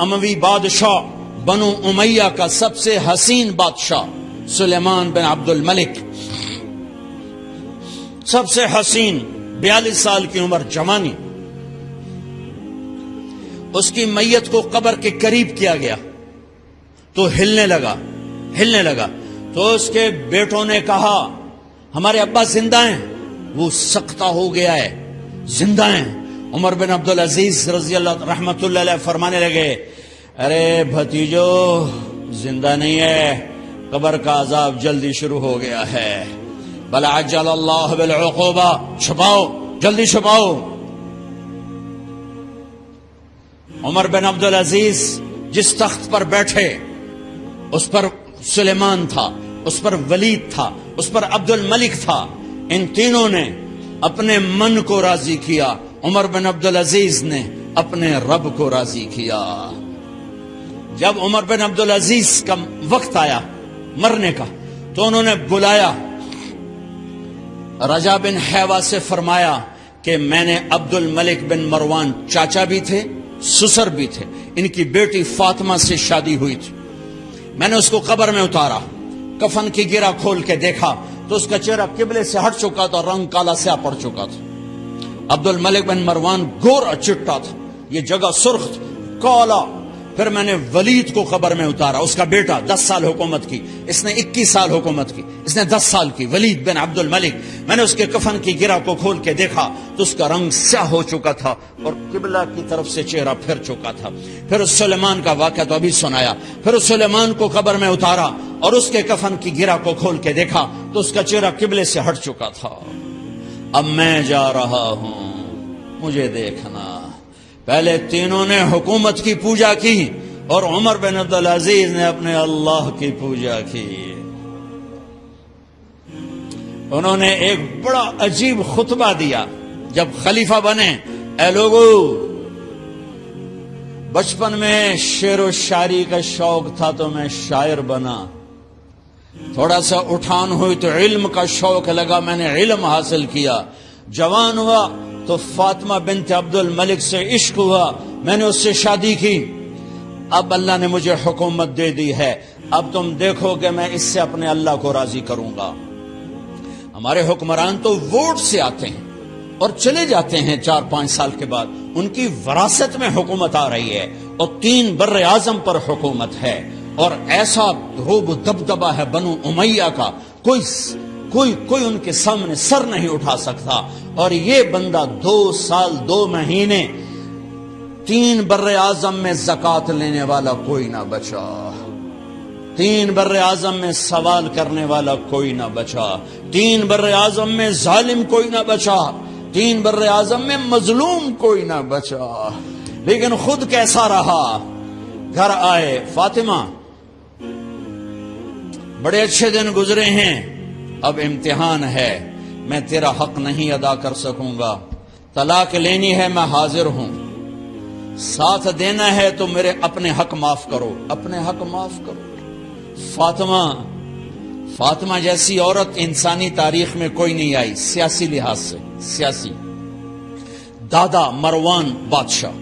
اموی بادشاہ بنو امیہ کا سب سے حسین بادشاہ سلیمان بن عبد الملک، سب سے حسین، 42 سال کی عمر، جوانی، اس کی میت کو قبر کے قریب کیا گیا تو ہلنے لگا تو اس کے بیٹوں نے کہا ہمارے ابا زندہ ہیں، وہ سکتہ ہو گیا ہے، زندہ ہیں۔ عمر بن عبدالعزیز رضی اللہ رحمت اللہ علیہ فرمانے لگے ارے بھتیجو زندہ نہیں ہے، قبر کا عذاب جلدی شروع ہو گیا ہے، بل عجل اللہ بالعقوبہ، چھپاؤ، جلدی چھپاؤ۔ عمر بن عبدالعزیز جس تخت پر بیٹھے اس پر سلیمان تھا، اس پر ولید تھا، اس پر عبد الملک تھا، ان تینوں نے اپنے من کو راضی کیا، عمر بن عبدالعزیز نے اپنے رب کو راضی کیا۔ جب عمر بن عبدالعزیز کا وقت آیا مرنے کا تو انہوں نے بلایا رجا بن حیوہ سے، فرمایا کہ میں نے عبد الملک بن مروان، چاچا بھی تھے سسر بھی تھے، ان کی بیٹی فاطمہ سے شادی ہوئی تھی، میں نے اس کو قبر میں اتارا، کفن کی گرہ کھول کے دیکھا تو اس کا چہرہ قبلے سے ہٹ چکا تھا، رنگ کالا سیاہ پڑ چکا تھا۔ عبد الملک بن مروان گورا چٹا تھا، یہ جگہ سرخ تھی، کالا۔ پھر میں نے ولید کو قبر میں اتارا، اس کا بیٹا 10 سال حکومت کی، اس نے 21 سال حکومت کی، اس نے 10 سال کی، ولید بن عبد الملک۔ میں نے اس کے کفن کی گرہ کو کھول کے دیکھا تو اس کا رنگ سیاہ ہو چکا تھا اور قبلہ کی طرف سے چہرہ پھر چکا تھا۔ پھر اس سلیمان کا واقعہ تو ابھی سنایا، پھر اس سلیمان کو قبر میں اتارا اور اس کے کفن کی گرہ کو کھول کے دیکھا تو اس کا چہرہ قبلے سے ہٹ چکا تھا۔ اب میں جا رہا ہوں، مجھے دیکھنا۔ پہلے تینوں نے حکومت کی پوجا کی اور عمر بن عبدالعزیز نے اپنے اللہ کی پوجا کی۔ انہوں نے ایک بڑا عجیب خطبہ دیا جب خلیفہ بنے، اے لوگو، بچپن میں شعر و شاعری کا شوق تھا تو میں شاعر بنا، تھوڑا سا اٹھان ہوئی تو علم کا شوق لگا، میں نے علم حاصل کیا، جوان ہوا تو فاطمہ بنت عبد الملک سے عشق ہوا، میں نے اس سے شادی کی، اب اللہ نے مجھے حکومت دے دی ہے، اب تم دیکھو کہ میں اس سے اپنے اللہ کو راضی کروں گا۔ ہمارے حکمران تو ووٹ سے آتے ہیں اور چلے جاتے ہیں 4-5 سال کے بعد، ان کی وراثت میں حکومت آ رہی ہے اور 3 بر اعظم پر حکومت ہے، اور ایسا روب و دبدبہ ہے بنو امیہ کا، کوئی ان کے سامنے سر نہیں اٹھا سکتا، اور یہ بندہ 2 سال 2 مہینے 3 بر اعظم میں زکوٰۃ لینے والا کوئی نہ بچا، 3 بر اعظم میں سوال کرنے والا کوئی نہ بچا، 3 بر اعظم میں ظالم کوئی نہ بچا، 3 بر اعظم میں مظلوم کوئی نہ بچا۔ لیکن خود کیسا رہا؟ گھر آئے، فاطمہ بڑے اچھے دن گزرے ہیں، اب امتحان ہے، میں تیرا حق نہیں ادا کر سکوں گا، طلاق لینی ہے میں حاضر ہوں، ساتھ دینا ہے تو میرے اپنے حق معاف کرو، اپنے حق معاف کرو۔ فاطمہ جیسی عورت انسانی تاریخ میں کوئی نہیں آئی، سیاسی لحاظ سے، سیاسی، دادا مروان بادشاہ،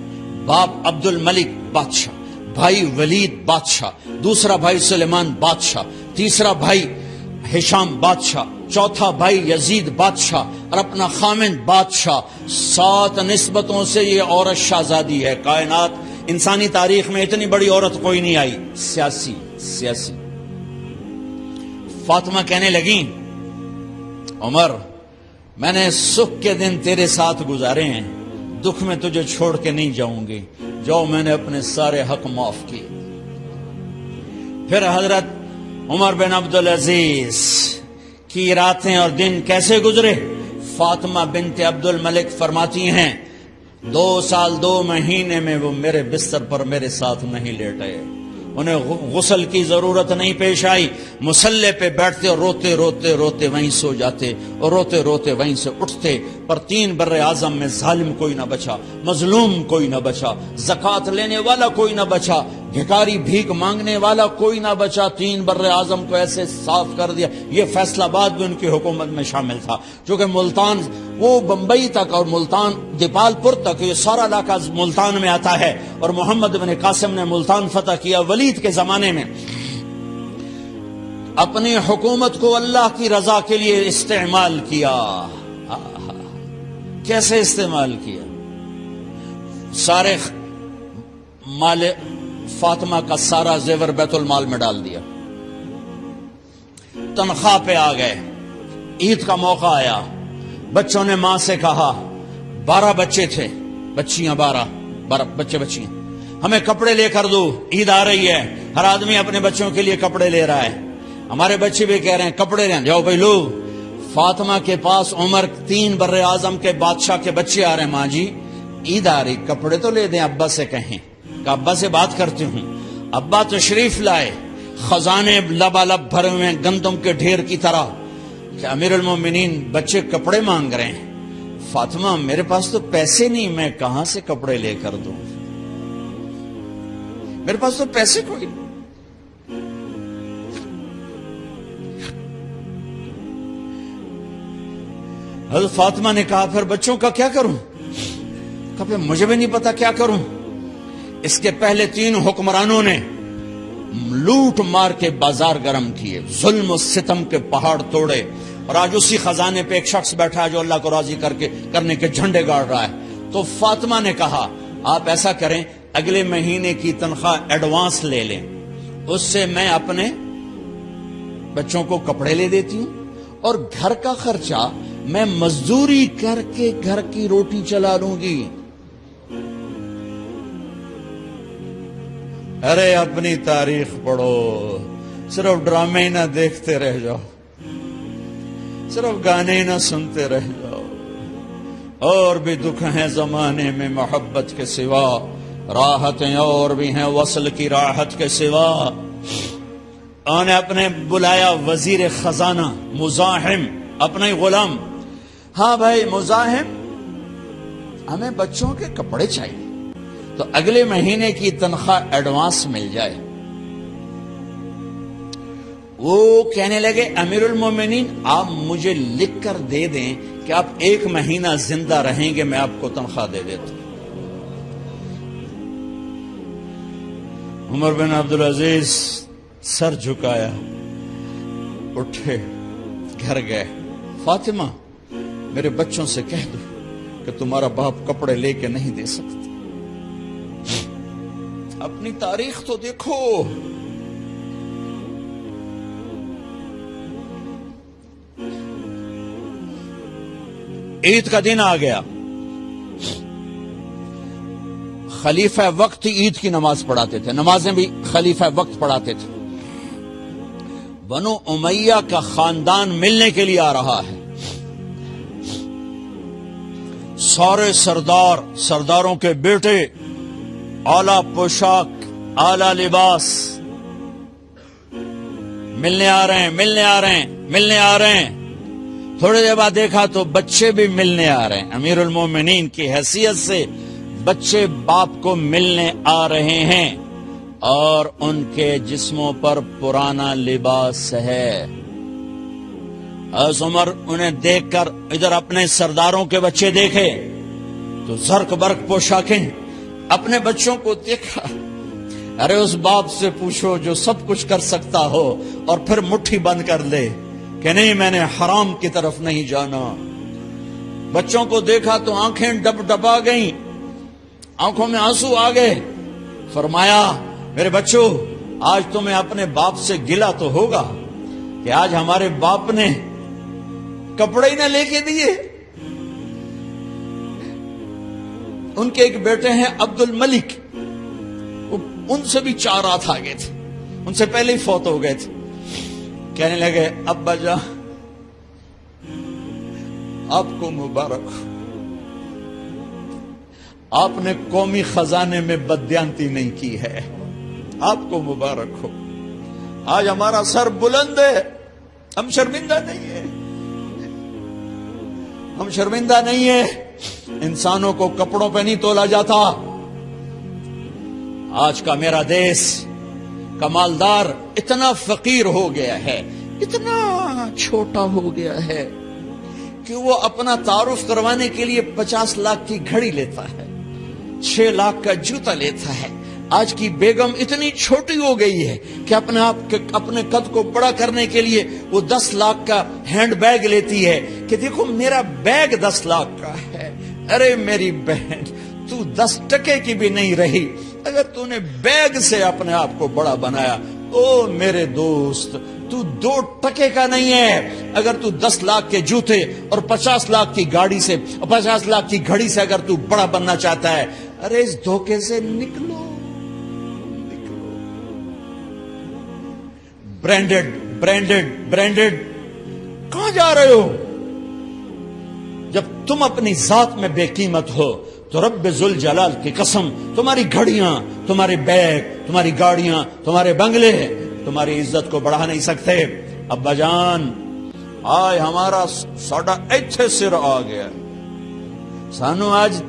باپ عبد الملک بادشاہ، بھائی ولید بادشاہ، دوسرا بھائی سلیمان بادشاہ، تیسرا بھائی ہشام بادشاہ، چوتھا بھائی یزید بادشاہ اور اپنا خامند بادشاہ، 7 نسبتوں سے یہ عورت شہزادی ہے۔ کائنات انسانی تاریخ میں اتنی بڑی عورت کوئی نہیں آئی، سیاسی۔ فاطمہ کہنے لگیں عمر، میں نے سکھ کے دن تیرے ساتھ گزارے ہیں، دکھ میں تجھے چھوڑ کے نہیں جاؤں گی، جو میں نے اپنے سارے حق معاف کیے۔ پھر حضرت عمر بن عبدالعزیز کی راتیں اور دن کیسے گزرے؟ فاطمہ بنت عبد الملک فرماتی ہیں 2 سال 2 مہینے میں وہ میرے بستر پر میرے ساتھ نہیں لیٹے، انہیں غسل کی ضرورت نہیں پیش آئی، مصلے پہ بیٹھتے اور روتے روتے روتے وہیں سو جاتے اور روتے روتے وہیں سے اٹھتے، پر 3 بر اعظم میں ظالم کوئی نہ بچا، مظلوم کوئی نہ بچا، زکوٰۃ لینے والا کوئی نہ بچا، بھکاری بھیک مانگنے والا کوئی نہ بچا، 3 بر اعظم کو ایسے صاف کر دیا۔ یہ فیصل آباد بھی ان کی حکومت میں شامل تھا، چونکہ ملتان وہ بمبئی تک اور ملتان دیپال پور تک یہ سارا علاقہ ملتان میں آتا ہے، اور محمد بن قاسم نے ملتان فتح کیا ولید کے زمانے میں۔ اپنی حکومت کو اللہ کی رضا کے لیے استعمال کیا۔ کیسے استعمال کیا؟ سارے مال فاطمہ کا سارا زیور بیت المال میں ڈال دیا، تنخواہ پہ آ گئے۔ عید کا موقع آیا، بچوں نے ماں سے کہا، 12 بچے تھے، بچیاں 12 بچے بچیاں، ہمیں کپڑے لے کر دو، عید آ رہی ہے، ہر آدمی اپنے بچوں کے لیے کپڑے لے رہا ہے۔ ہمارے بچے بھی کہہ رہے ہیں کپڑے لیں، جاؤ بھائی لو۔ فاطمہ کے پاس عمر 3 بر اعظم کے بادشاہ کے بچے آ رہے ہیں، ماں جی عید آ رہی، کپڑے تو لے دیں، ابا سے کہیں کہ ابا سے بات کرتی ہوں۔ ابا تشریف لائے، خزانے لبالب بھرے ہوئے گندم کے ڈھیر کی طرح، کہ امیر المومنین بچے کپڑے مانگ رہے ہیں۔ فاطمہ میرے پاس تو پیسے نہیں، میں کہاں سے کپڑے لے کر دوں، میرے پاس تو پیسے کوئی نہیں۔ حضرت فاطمہ نے کہا پھر بچوں کا کیا کروں؟ کہا پھر مجھے بھی نہیں پتا کیا کروں۔ اس کے پہلے 3 حکمرانوں نے لوٹ مار کے بازار گرم کیے، ظلم و ستم کے پہاڑ توڑے، اور آج اسی خزانے پہ ایک شخص بیٹھا ہے جو اللہ کو راضی کرنے کے جھنڈے گاڑ رہا ہے۔ تو فاطمہ نے کہا آپ ایسا کریں، اگلے مہینے کی تنخواہ ایڈوانس لے لیں، اس سے میں اپنے بچوں کو کپڑے لے دیتی ہوں، اور گھر کا خرچہ میں مزدوری کر کے گھر کی روٹی چلا لوں گی۔ ارے اپنی تاریخ پڑھو، صرف ڈرامے ہی نہ دیکھتے رہ جاؤ، صرف گانے ہی نہ سنتے رہ جاؤ۔ اور بھی دکھ ہیں زمانے میں محبت کے سوا، راحتیں اور بھی ہیں وصل کی راحت کے سوا۔ انہوں نے اپنے بلایا وزیر خزانہ مزاحم، اپنا ہی غلام، ہاں بھائی مزاحم ہمیں بچوں کے کپڑے چاہیے، تو اگلے مہینے کی تنخواہ ایڈوانس مل جائے۔ وہ کہنے لگے امیر المومنین آپ مجھے لکھ کر دے دیں کہ آپ 1 مہینہ زندہ رہیں گے، میں آپ کو تنخواہ دے دیتا ہوں۔ عمر بن عبدالعزیز سر جھکایا، اٹھے، گھر گئے، فاطمہ میرے بچوں سے کہہ دو کہ تمہارا باپ کپڑے لے کے نہیں دے سکتا۔ اپنی تاریخ تو دیکھو، عید کا دن آ گیا، خلیفہ وقت عید کی نماز پڑھاتے تھے، نمازیں بھی خلیفہ وقت پڑھاتے تھے۔ بنو امیہ کا خاندان ملنے کے لیے آ رہا ہے، سارے سرداروں کے بیٹے، اعلیٰ پوشاک، اعلیٰ لباس، ملنے آ رہے ہیں۔ تھوڑی دیر بعد دیکھا تو بچے بھی ملنے آ رہے ہیں، امیر المومنین کی حیثیت سے بچے باپ کو ملنے آ رہے ہیں، اور ان کے جسموں پر پرانا لباس ہے۔ حضرت عمر انہیں دیکھ کر ادھر اپنے سرداروں کے بچے دیکھے تو زرق برق پوشاکیں، اپنے بچوں کو دیکھا۔ ارے اس باپ سے پوچھو جو سب کچھ کر سکتا ہو اور پھر مٹھی بند کر لے کہ نہیں میں نے حرام کی طرف نہیں جانا۔ بچوں کو دیکھا تو آنکھیں ڈبا گئیں، آنکھوں میں آنسو آ گئے۔ فرمایا میرے بچوں آج تمہیں اپنے باپ سے گلہ تو ہوگا کہ آج ہمارے باپ نے کپڑے ہی نہ لے کے دیے۔ ان کے ایک بیٹے ہیں عبد الملک، ان سے بھی 4 رات آگے تھے، ان سے پہلے ہی فوت ہو گئے تھے۔ کہنے لگے ابا جان آپ کو مبارک ہو، آپ نے قومی خزانے میں بددیانتی نہیں کی ہے، آپ کو مبارک ہو۔ آج ہمارا سر بلند ہے، ہم شرمندہ نہیں ہیں، ہم شرمندہ نہیں ہیں۔ انسانوں کو کپڑوں پہ نہیں تولا جاتا، آج کا میرا دیس کا مالدار اتنا فقیر ہو گیا ہے، اتنا چھوٹا ہو گیا ہے کہ وہ اپنا تعارف کروانے کے لیے 50 لاکھ کی گھڑی لیتا ہے، 6 لاکھ کا جوتا لیتا ہے۔ آج کی بیگم اتنی چھوٹی ہو گئی ہے کہ اپنے قد کو بڑا کرنے کے لیے وہ 10 لاکھ کا ہینڈ بیگ لیتی ہے کہ دیکھو میرا بیگ 10 لاکھ کا ہے۔ ارے میری بہن، تو 10 ٹکے کی بھی نہیں رہی اگر تو نے بیگ سے اپنے آپ کو بڑا بنایا۔ او میرے دوست، تو 2 ٹکے کا نہیں ہے اگر تو 10 لاکھ کے جوتے اور 50 لاکھ کی گاڑی سے، 50 لاکھ کی گھڑی سے اگر تو بڑا بننا چاہتا ہے، ارے اس دھوکے سے نکلو۔ برانڈڈ برانڈڈ برانڈڈ کہاں جا رہے ہو؟ جب تم اپنی ذات میں بے قیمت ہو تو رب ذوالجلال کی قسم، تمہاری گھڑیاں، تمہارے بیگ، تمہاری گاڑیاں، تمہارے بنگلے تمہاری عزت کو بڑھا نہیں سکتے۔ ابا جان، آج ہمارا ساڈا ایتھے سر آ گیا، سانو آج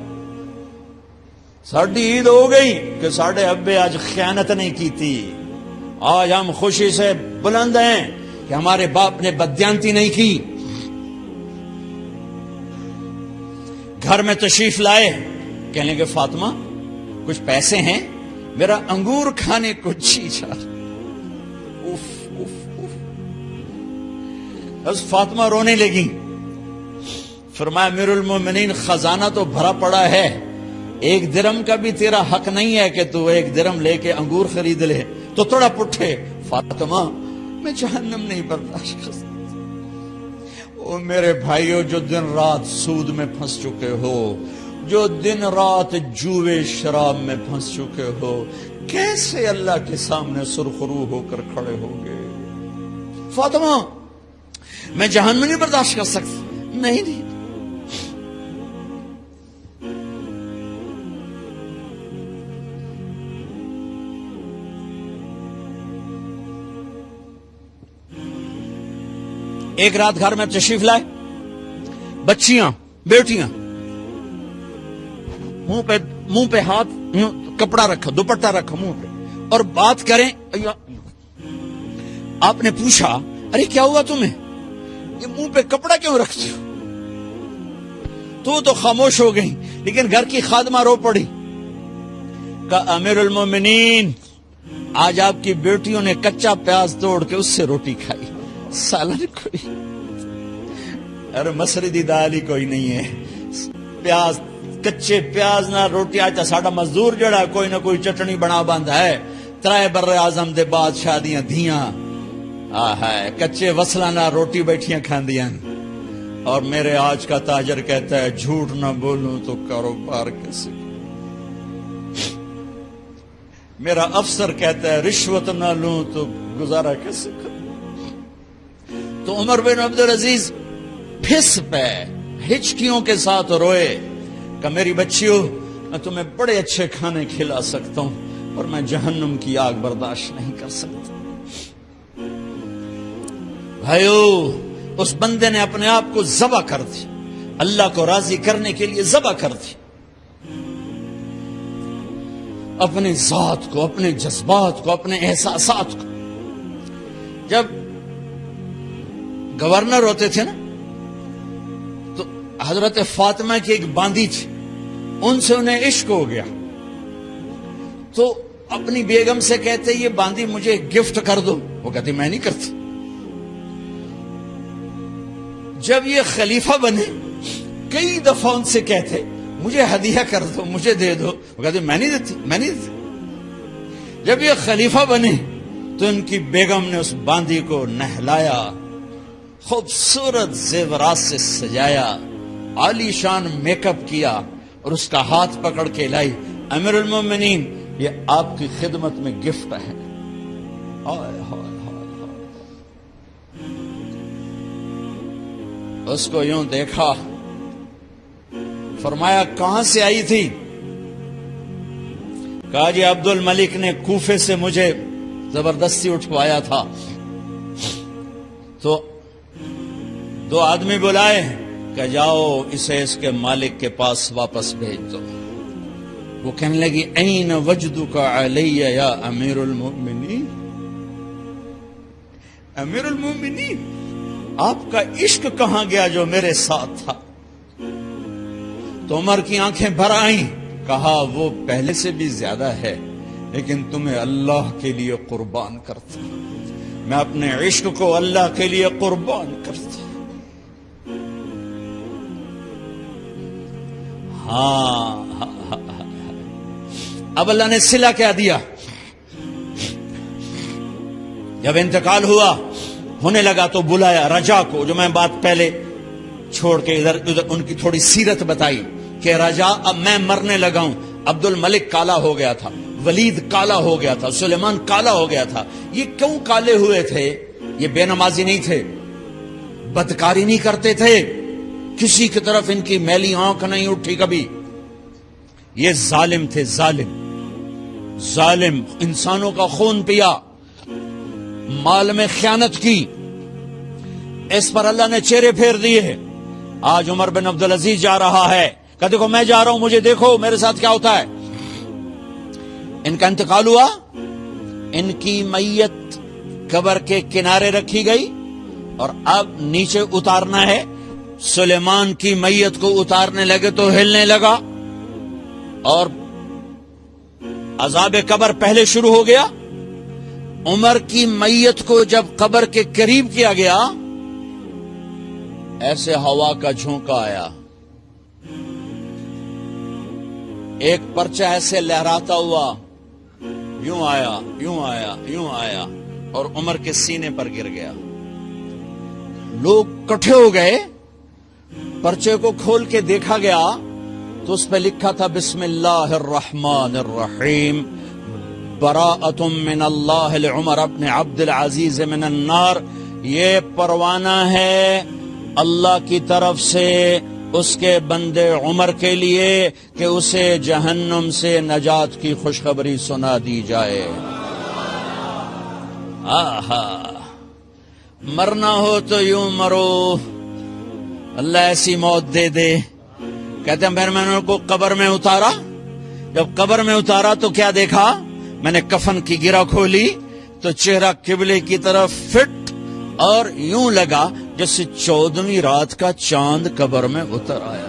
ساڈی عید ہو گئی کہ ساڈے ابے آج خیانت نہیں کی تھی۔ آج ہم خوشی سے بلند ہیں کہ ہمارے باپ نے بددیانتی نہیں کی۔ گھر میں تشریف لائے، کہنے کہ فاطمہ کچھ پیسے ہیں، میرا انگور کھانے کو جی چاہ۔ اف اف اف، بس فاطمہ رونے لگی۔ فرمایا امیر المومنین، خزانہ تو بھرا پڑا ہے، 1 درم کا بھی تیرا حق نہیں ہے کہ تو 1 درم لے کے انگور خرید لے۔ تو تھوڑا پٹھے، فاطمہ میں جہنم نہیں برداشت کر سکتا۔ او میرے بھائیو، جو دن رات سود میں پھنس چکے ہو، جو دن رات جوے شراب میں پھنس چکے ہو، کیسے اللہ کے سامنے سرخرو ہو کر کھڑے ہوگے؟ فاطمہ میں جہنم نہیں برداشت کر سکتا۔ نہیں، ایک رات گھر میں تشریف لائے، بچیاں، بیٹیاں، منہ پہ ہاتھ، کپڑا رکھا، دوپٹہ رکھا منہ پہ، اور بات کریں۔ آپ نے پوچھا ارے کیا ہوا تمہیں، یہ منہ پہ کپڑا کیوں رکھتی ہو؟ تو خاموش ہو گئی، لیکن گھر کی خادمہ رو پڑی۔ کہا امیر المومنین، آج آپ کی بیٹیوں نے کچا پیاز توڑ کے اس سے روٹی کھائی، سالن کوئی، ارے مسری دی دال ہی کوئی نہیں ہے، پیاز، کچے پیاز نہ روٹی۔ آج ساڈا مزدور جڑا کوئی نہ کوئی چٹنی بنا بند ہے، 3 بر اعظم دے بادشاہ دیاں دھیاں کچے وصلہ نہ روٹی بیٹھیاں کھاندیاں۔ اور میرے آج کا تاجر کہتا ہے جھوٹ نہ بولوں تو کاروبار کیسے، میرا افسر کہتا ہے رشوت نہ لوں تو گزارا کیسے کروں۔ تو عمر بن عبدالعزیز پھس پہ ہچکیوں کے ساتھ روئے کہ میری بچیوں، میں تمہیں بڑے اچھے کھانے کھلا سکتا ہوں اور میں جہنم کی آگ برداشت نہیں کر سکتا۔ بھائیو، اس بندے نے اپنے آپ کو ذبح کر دی، اللہ کو راضی کرنے کے لیے ذبح کر دی، اپنی ذات کو، اپنے جذبات کو، اپنے احساسات کو۔ جب گورنر ہوتے تھے نا، تو حضرت فاطمہ کی ایک باندی تھی، ان سے انہیں عشق ہو گیا، تو اپنی بیگم سے کہتے یہ باندی مجھے گفٹ کر دو، وہ کہتی میں نہیں کرتی۔ جب یہ خلیفہ بنے، کئی دفعہ ان سے کہتے مجھے ہدیہ کر دو، مجھے دے دو، وہ کہتے میں نہیں دیتی، میں نہیں دیتی۔ جب یہ خلیفہ بنے تو ان کی بیگم نے اس باندی کو نہلایا، خوبصورت زیورات سے سجایا، عالی شان میک اپ کیا، اور اس کا ہاتھ پکڑ کے لائی، امیر المومنین یہ آپ کی خدمت میں گفٹ ہے۔ اس کو یوں دیکھا، فرمایا کہاں سے آئی تھی؟ کہا جی عبد الملک نے کوفے سے مجھے زبردستی اٹھوایا تھا، تو 2 آدمی بلائے کہ جاؤ اسے اس کے مالک کے پاس واپس بھیج دو۔ وہ کہنے لگی این وجدک علی یا امیر المؤمنین، امیر المؤمنین آپ کا عشق کہاں گیا جو میرے ساتھ تھا؟ تو عمر کی آنکھیں بھر آئیں، کہا وہ پہلے سے بھی زیادہ ہے، لیکن تمہیں اللہ کے لیے قربان کرتا، میں اپنے عشق کو اللہ کے لیے قربان کرتا۔ ہاں اب اللہ نے صلہ کیا دیا؟ جب انتقال ہوا ہونے لگا تو بلایا رجا کو، جو میں بات پہلے چھوڑ کے ادھر ان کی تھوڑی سیرت بتائی کہ رجا اب میں مرنے لگا ہوں، عبد الملک کالا ہو گیا تھا، ولید کالا ہو گیا تھا، سلیمان کالا ہو گیا تھا۔ یہ کیوں کالے ہوئے تھے؟ یہ بے نمازی نہیں تھے، بدکاری نہیں کرتے تھے، کسی کی طرف ان کی میلی آنکھ نہیں اٹھی کبھی۔ یہ ظالم تھے، ظالم ظالم، انسانوں کا خون پیا، مال میں خیانت کی، اس پر اللہ نے چہرے پھیر دیے۔ آج عمر بن عبدالعزیز جا رہا ہے کہ دیکھو میں جا رہا ہوں، مجھے دیکھو میرے ساتھ کیا ہوتا ہے۔ ان کا انتقال ہوا، ان کی میت قبر کے کنارے رکھی گئی اور اب نیچے اتارنا ہے۔ سلیمان کی میت کو اتارنے لگے تو ہلنے لگا اور عذاب قبر پہلے شروع ہو گیا۔ عمر کی میت کو جب قبر کے قریب کیا گیا، ایسے ہوا کا جھونکا آیا، ایک پرچہ ایسے لہراتا ہوا یوں آیا، یوں آیا، یوں آیا اور عمر کے سینے پر گر گیا۔ لوگ کٹھے ہو گئے، پرچے کو کھول کے دیکھا گیا تو اس پہ لکھا تھا بسم اللہ الرحمن الرحیم، براءۃ من اللہ لعمر بن عبد العزیز من النار۔ یہ پروانہ ہے اللہ کی طرف سے اس کے بندے عمر کے لیے کہ اسے جہنم سے نجات کی خوشخبری سنا دی جائے۔ آہا، مرنا ہو تو یوں مرو، اللہ ایسی موت دے دے۔ کہتے ہیں پھر میں نے ان کو قبر میں اتارا، جب قبر میں اتارا تو کیا دیکھا؟ میں نے کفن کی گرہ کھولی تو چہرہ قبلے کی طرف فٹ اور یوں لگا جیسے 14ویں رات کا چاند قبر میں اتر آیا۔